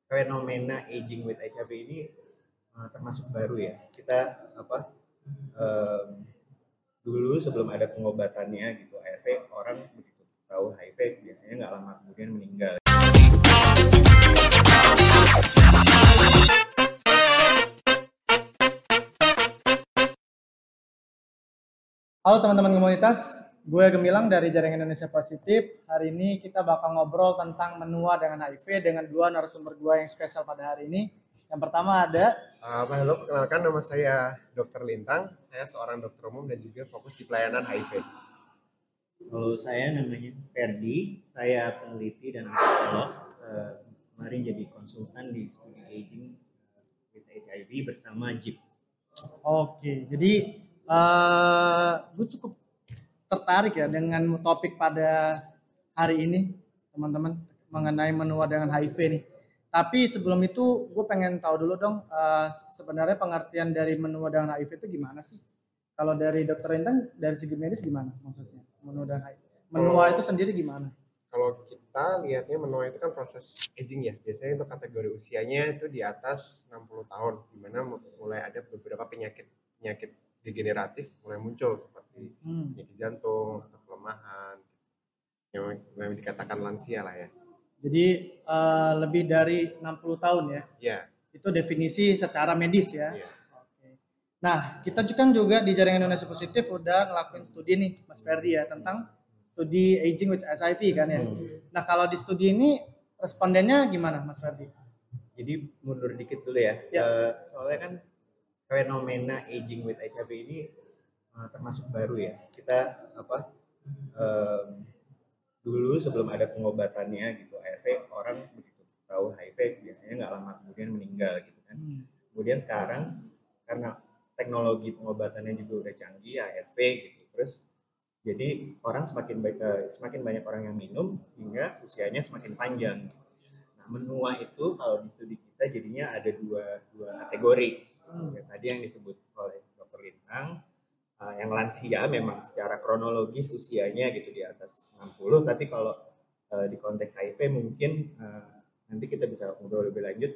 fenomena aging with HIV ini termasuk baru ya. Kita dulu sebelum ada pengobatannya gitu HIV, orang begitu tahu HIV biasanya nggak lama kemudian meninggal. Halo teman-teman komunitas, gue Gemilang dari Jaringan Indonesia Positif. Hari ini kita bakal ngobrol tentang menua dengan HIV dengan dua narasumber gue yang spesial pada hari ini. Yang pertama ada Halo, perkenalkan nama saya Dr. Lintang. Saya seorang dokter umum dan juga fokus di pelayanan HIV. Halo, saya namanya Ferdi, saya peneliti dan psikolog. Kemarin jadi konsultan di studi aging with HIV bersama JIP. Oke, jadi gue cukup tertarik ya dengan topik pada hari ini, teman-teman, mengenai menua dengan HIV nih. Tapi sebelum itu, gue pengen tahu dulu dong, sebenarnya pengertian dari menua dengan HIV itu gimana sih? Kalau dari Dokter Lintang, dari segi medis gimana maksudnya? Menua dengan HIV. Menua itu sendiri gimana? Kalau kita lihatnya menua itu kan proses aging ya. Biasanya untuk kategori usianya itu di atas 60 tahun, di mana mulai ada beberapa penyakit degeneratif mulai muncul seperti penyakit jantung atau kelemahan yang dikatakan lansia lah ya. Jadi lebih dari 60 tahun ya? Iya. Itu definisi secara medis ya? Iya. Oke. Nah, kita juga di Jaringan Indonesia Positif udah ngelakuin studi nih, Mas Ferdi ya, tentang studi aging with HIV kan ya? Nah, kalau di studi ini respondennya gimana Mas Ferdi? Jadi mundur dikit dulu ya. Soalnya kan fenomena aging with HIV ini termasuk baru ya. Kita dulu sebelum ada pengobatannya gitu HIV, orang begitu tahu HIV biasanya nggak lama kemudian meninggal gitu kan. Kemudian sekarang karena teknologi pengobatannya juga udah canggih, ARV gitu, terus jadi orang semakin banyak orang yang minum sehingga usianya semakin panjang. Nah, menua itu kalau di studi kita jadinya ada dua kategori. Tadi yang disebut oleh Dr. Lintang, yang lansia memang secara kronologis usianya gitu di atas 60, tapi kalau di konteks HIV mungkin nanti kita bisa ngobrol lebih lanjut.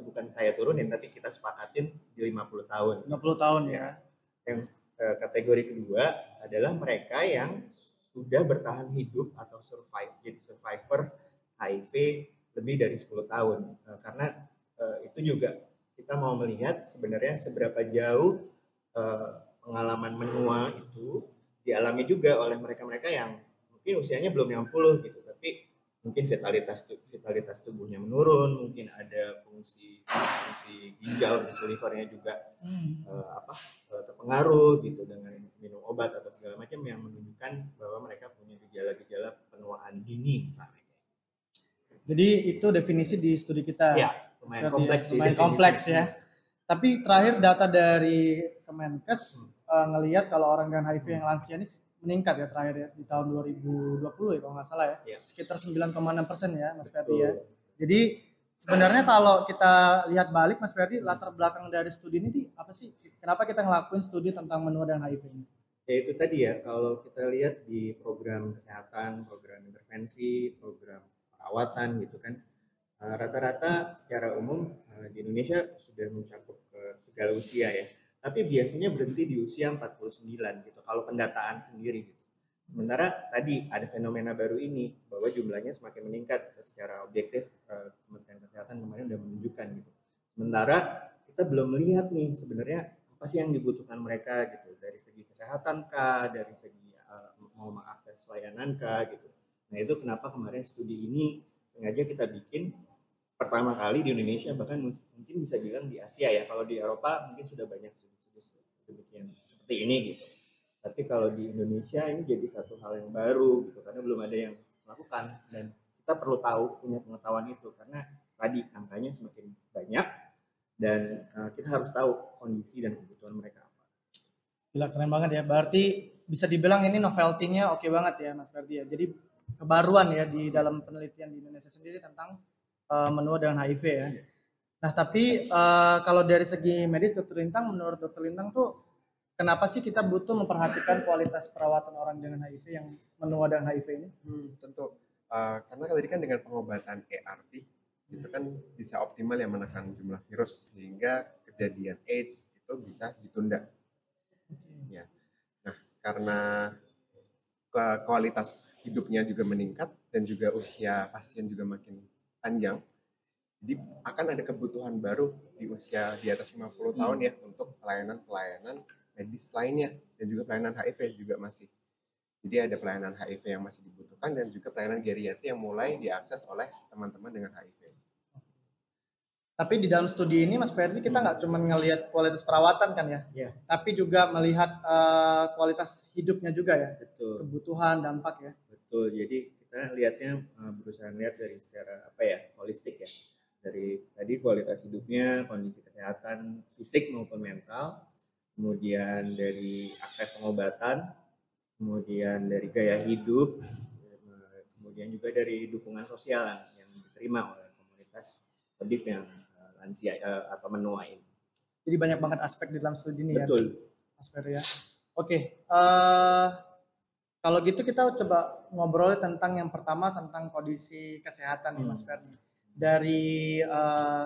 Bukan saya turunin, tapi kita sepakatin di 50 tahun. 50 tahun ya. Yang kategori kedua adalah mereka yang sudah bertahan hidup atau jadi survivor HIV lebih dari 10 tahun. Karena itu juga kita mau melihat sebenarnya seberapa jauh pengalaman menua itu dialami juga oleh mereka-mereka yang mungkin usianya belum 60 gitu, tapi mungkin vitalitas tubuhnya menurun, mungkin ada fungsi ginjal, fungsi livernya juga terpengaruh gitu dengan minum obat atau segala macam yang menunjukkan bahwa mereka punya gejala-gejala penuaan dini misalnya. Jadi itu definisi di studi kita. Ya, lumayan kompleks sih. Lumayan kompleks ya. Tapi terakhir data dari Kemenkes ngelihat kalau orang dengan HIV yang lansia ini meningkat ya terakhir ya di tahun 2020 ya kalau nggak salah ya. Sekitar 9,6% ya Mas Ferdi ya. Jadi sebenarnya kalau kita lihat balik Mas Ferdi, latar belakang dari studi ini apa sih? Kenapa kita ngelakuin studi tentang menua dan HIV ini? Ya itu tadi ya, kalau kita lihat di program kesehatan, program intervensi, program perawatan gitu kan, rata-rata secara umum di Indonesia sudah mencakup ke segala usia ya. Tapi biasanya berhenti di usia 49 gitu kalau pendataan sendiri gitu. Sementara tadi ada fenomena baru ini bahwa jumlahnya semakin meningkat secara objektif, Kementerian Kesehatan kemarin sudah menunjukkan gitu. Sementara kita belum melihat nih sebenarnya apa sih yang dibutuhkan mereka gitu, dari segi kesehatan kah, dari segi mau mengakses layanan kah gitu. Nah itu kenapa kemarin studi ini sengaja kita bikin pertama kali di Indonesia, bahkan mungkin bisa bilang di Asia ya. Kalau di Eropa mungkin sudah banyak studi demikian seperti ini gitu. Tapi kalau di Indonesia ini jadi satu hal yang baru gitu, karena belum ada yang melakukan dan kita perlu tahu, punya pengetahuan itu karena tadi angkanya semakin banyak dan kita harus tahu kondisi dan kebutuhan mereka apa. Gila, keren banget ya. Berarti bisa dibilang ini novelty-nya oke banget ya Mas Ferdi ya. Jadi kebaruan ya di dalam penelitian di Indonesia sendiri tentang menua dengan HIV ya. Nah tapi kalau dari segi medis menurut Dokter Lintang tuh kenapa sih kita butuh memperhatikan kualitas perawatan orang dengan HIV yang menua dengan HIV ini? Tentu karena tadi kan dengan pengobatan ARV itu kan bisa optimal ya menekan jumlah virus sehingga kejadian AIDS itu bisa ditunda. Ya. Nah, karena kualitas hidupnya juga meningkat dan juga usia pasien juga makin panjang, jadi akan ada kebutuhan baru di usia di atas 50 tahun ya untuk pelayanan-pelayanan medis lainnya dan juga pelayanan HIV juga masih. Jadi ada pelayanan HIV yang masih dibutuhkan dan juga pelayanan geriatri yang mulai diakses oleh teman-teman dengan HIV. Tapi di dalam studi ini Mas Ferdi kita nggak cuma ngelihat kualitas perawatan kan ya, tapi juga melihat kualitas hidupnya juga ya, Betul. Kebutuhan, dampak ya. Betul. Jadi kita lihatnya berusaha lihat dari secara holistik ya. Dari tadi kualitas hidupnya, kondisi kesehatan fisik maupun mental, kemudian dari akses pengobatan, kemudian dari gaya hidup, kemudian juga dari dukungan sosial yang diterima oleh komunitas pedif yang lansia atau menua ini. Jadi banyak banget aspek di dalam studi ini. Betul. Ya, Mas Ferdi ya. Oke, kalau gitu kita coba ngobrol tentang yang pertama tentang kondisi kesehatan nih Mas Ferdi. Dari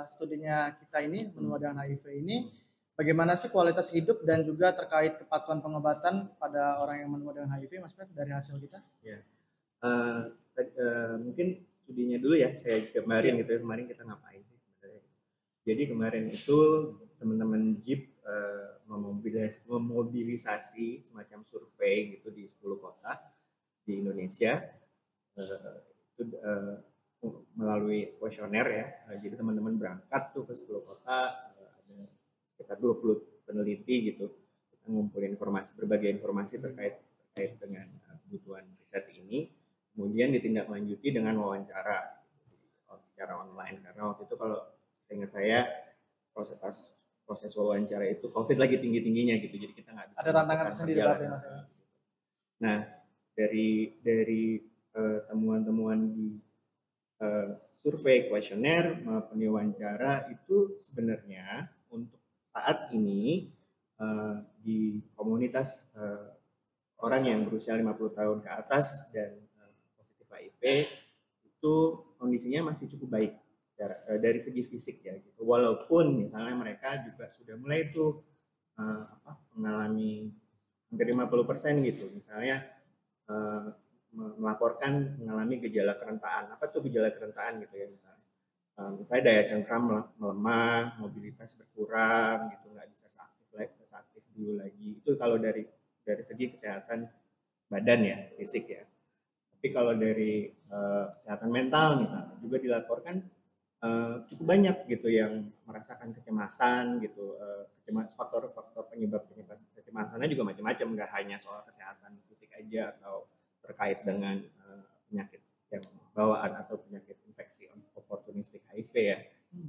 studinya kita ini menua dengan HIV ini, bagaimana sih kualitas hidup dan juga terkait kepatuhan pengobatan pada orang yang menua dengan HIV, Mas Ferdi, dari hasil kita? Ya, mungkin studinya dulu ya, saya gambarin gitu ya, kemarin kita ngapain sih sebenarnya. Jadi kemarin itu teman-teman JIP memobilisasi semacam survei gitu di 10 kota di Indonesia, itu melalui kuesioner ya. Jadi teman-teman berangkat tuh ke 10 kota, ada sekitar 20 peneliti gitu, kita ngumpulin berbagai informasi terkait dengan kebutuhan riset ini, kemudian ditindaklanjuti dengan wawancara secara online, karena waktu itu kalau ingat saya proses wawancara itu COVID lagi tinggi-tingginya gitu, jadi kita nggak bisa. Ada tantangan sendiri Mas. Nah, dari temuan-temuan di survei kuesioner maupun wawancara itu sebenarnya untuk saat ini di komunitas orang yang berusia 50 tahun ke atas dan positif HIV itu kondisinya masih cukup baik dari segi fisik ya gitu. Walaupun misalnya mereka juga sudah mulai tuh mengalami hampir 50% gitu. Misalnya melaporkan mengalami gejala kerentaan. Apa tuh gejala kerentaan gitu ya misalnya? Misalnya daya cengkram melemah, mobilitas berkurang gitu, nggak bisa seaktif dulu lagi. Itu kalau dari segi kesehatan badan ya, fisik ya. Tapi kalau dari kesehatan mental misalnya juga dilaporkan cukup banyak gitu yang merasakan kecemasan gitu, faktor-faktor penyebab kecemasannya juga macam-macam, nggak hanya soal kesehatan fisik aja atau terkait dengan penyakit yang bawaan atau penyakit infeksi oportunistik HIV ya,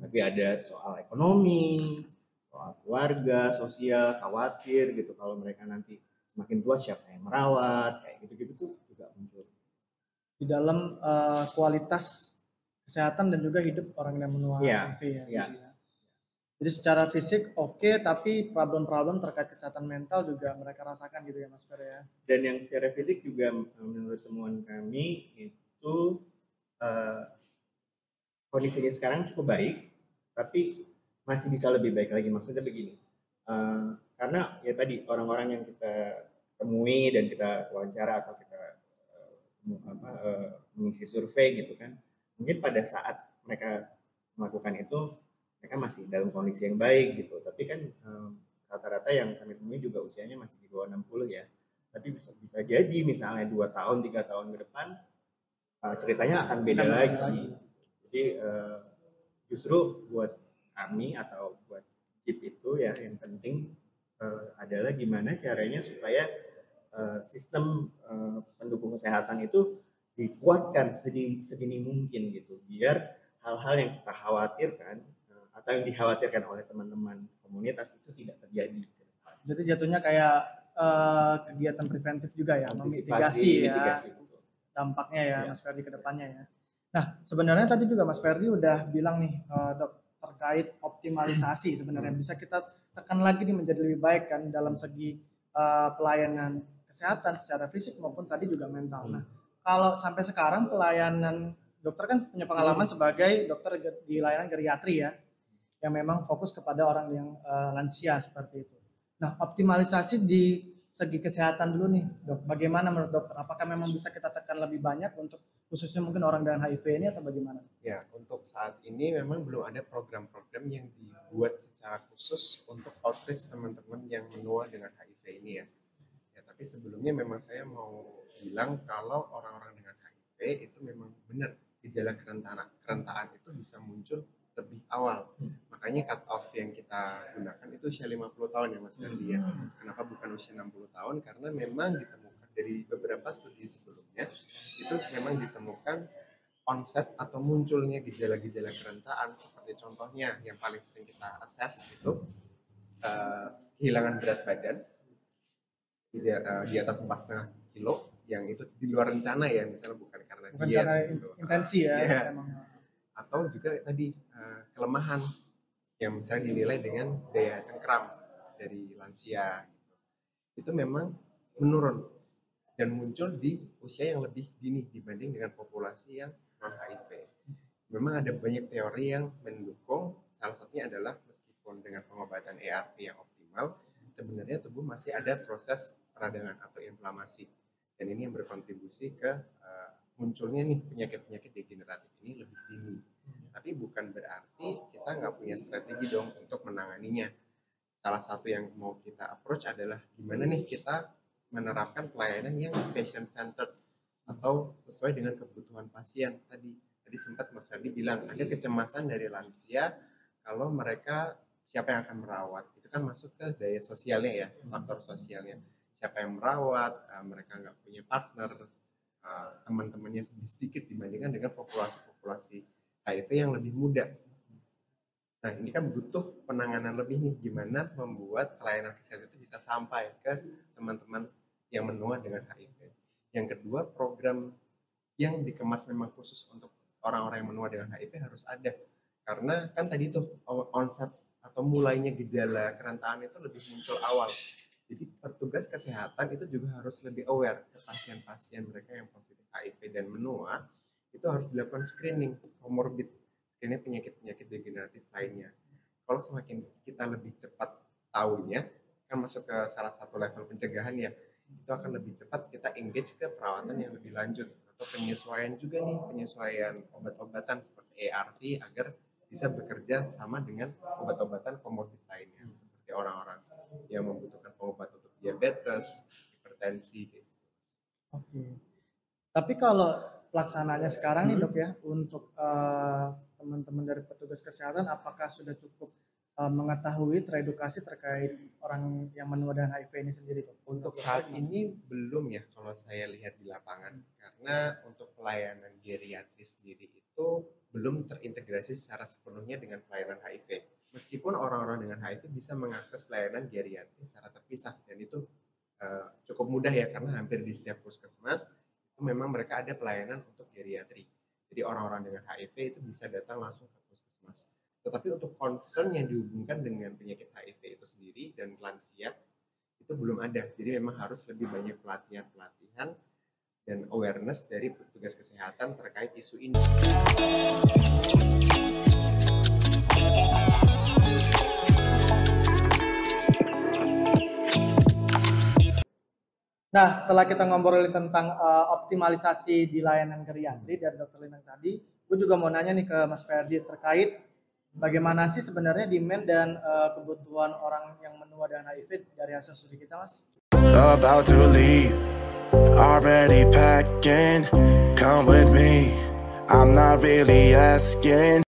tapi ada soal ekonomi, soal keluarga, sosial, khawatir gitu kalau mereka nanti semakin tua siapa yang merawat, kayak gitu-gitu tuh juga muncul di dalam kualitas kesehatan dan juga hidup orang yang menua HIV ya. Iya. Jadi secara fisik oke, tapi problem-problem terkait kesehatan mental juga mereka rasakan gitu ya Mas Ferdi ya. Dan yang secara fisik juga menurut temuan kami itu kondisinya sekarang cukup baik, tapi masih bisa lebih baik lagi. Maksudnya begini, karena ya tadi orang-orang yang kita temui dan kita wawancara atau kita mengisi survei gitu kan, mungkin pada saat mereka melakukan itu mereka masih dalam kondisi yang baik gitu, tapi kan rata-rata yang kami temui juga usianya masih di bawah 60 ya, tapi bisa jadi misalnya 2 tahun 3 tahun ke depan ceritanya akan beda lagi. Jadi justru buat kami atau buat JIP itu ya yang penting adalah gimana caranya supaya sistem pendukung kesehatan itu dikuatkan sedini mungkin gitu, biar hal-hal yang kita khawatirkan atau yang dikhawatirkan oleh teman-teman komunitas itu tidak terjadi. Jadi jatuhnya kayak kegiatan preventif juga ya, mitigasi ya dampaknya ya Mas Ferdi ke depannya ya. Nah sebenarnya tadi juga Mas Ferdi udah bilang nih Dok, terkait optimalisasi sebenarnya bisa kita tekan lagi nih menjadi lebih baik kan dalam segi pelayanan kesehatan secara fisik maupun tadi juga mental. Nah kalau sampai sekarang pelayanan dokter kan punya pengalaman sebagai dokter di layanan geriatri ya, yang memang fokus kepada orang yang lansia seperti itu. Nah, optimalisasi di segi kesehatan dulu nih, dok. Bagaimana menurut dokter? Apakah memang bisa kita tekan lebih banyak untuk khususnya mungkin orang dengan HIV ini atau bagaimana? Ya, untuk saat ini memang belum ada program-program yang dibuat secara khusus untuk outreach teman-teman yang menua dengan HIV ini ya. Ya, tapi sebelumnya memang saya mau bilang kalau orang-orang dengan HIV itu memang benar gejala kerentaan itu bisa muncul lebih awal. Makanya cut off yang kita gunakan itu usia 50 tahun ya Mas Ferdi ya. Kenapa bukan usia 60 tahun? Karena memang ditemukan dari beberapa studi sebelumnya itu memang ditemukan onset atau munculnya gejala-gejala kerentaan seperti contohnya yang paling sering kita assess itu kehilangan berat badan di atas 4,5 kilo yang itu di luar rencana ya, misalnya bukan karena diet gitu. Intensi ya, emang. Atau juga tadi kelemahan yang misalnya dinilai dengan daya cengkram dari lansia gitu. Itu memang menurun dan muncul di usia yang lebih dini dibanding dengan populasi yang non HIV. Memang ada banyak teori yang mendukung, salah satunya adalah meskipun dengan pengobatan ARV yang optimal, sebenarnya tubuh masih ada proses peradangan atau inflamasi, dan ini yang berkontribusi ke munculnya nih penyakit-penyakit degeneratif ini lebih dini. Tapi bukan berarti kita nggak punya strategi dong untuk menanganinya. Salah satu yang mau kita approach adalah gimana nih kita menerapkan pelayanan yang patient centered atau sesuai dengan kebutuhan pasien. Tadi sempat Mas Ferdi bilang ada kecemasan dari lansia kalau mereka siapa yang akan merawat, itu kan masuk ke daya sosialnya ya, faktor sosialnya. Siapa yang merawat, mereka nggak punya partner, teman-temannya lebih sedikit dibandingkan dengan populasi HIV yang lebih muda. Nah, ini kan butuh penanganan lebih nih, gimana membuat pelayanan kesehatan itu bisa sampai ke teman-teman yang menua dengan HIV. Yang kedua, program yang dikemas memang khusus untuk orang-orang yang menua dengan HIV harus ada. Karena kan tadi tuh onset atau mulainya gejala kerentaan itu lebih muncul awal. Jadi petugas kesehatan itu juga harus lebih aware ke pasien-pasien mereka yang positif HIV dan menua, itu harus dilakukan screening komorbid, screening penyakit-penyakit degeneratif lainnya. Kalau semakin kita lebih cepat tahunya, kan masuk ke salah satu level pencegahan ya, itu akan lebih cepat kita engage ke perawatan yang lebih lanjut atau penyesuaian juga nih, penyesuaian obat-obatan seperti ARV agar bisa bekerja sama dengan obat-obatan komorbid lainnya seperti orang-orang yang membutuhkan obat untuk diabetes, hipertensi gitu. Oke. Tapi kalau pelaksananya sekarang nih dok ya, untuk teman-teman dari petugas kesehatan, apakah sudah cukup mengetahui teredukasi terkait orang yang menua dengan HIV ini sendiri dok? Untuk saat ini belum ya kalau saya lihat di lapangan, karena untuk pelayanan geriatri sendiri itu belum terintegrasi secara sepenuhnya dengan pelayanan HIV. Meskipun orang-orang dengan HIV bisa mengakses pelayanan geriatri secara terpisah, dan itu cukup mudah ya, karena hampir di setiap puskesmas itu memang mereka ada pelayanan untuk geriatri. Jadi orang-orang dengan HIV itu bisa datang langsung ke puskesmas. Tetapi untuk concern yang dihubungkan dengan penyakit HIV itu sendiri dan lansia itu belum ada. Jadi memang harus lebih banyak pelatihan-pelatihan dan awareness dari petugas kesehatan terkait isu ini. Nah, setelah kita ngobrolin tentang optimalisasi di layanan geriatri dari Dr. Linang tadi, gue juga mau nanya nih ke Mas Ferdi terkait bagaimana sih sebenarnya demand dan kebutuhan orang yang menua dengan HIV dari hasil studi kita, Mas? About to leave, already packing, come with me, I'm not really asking.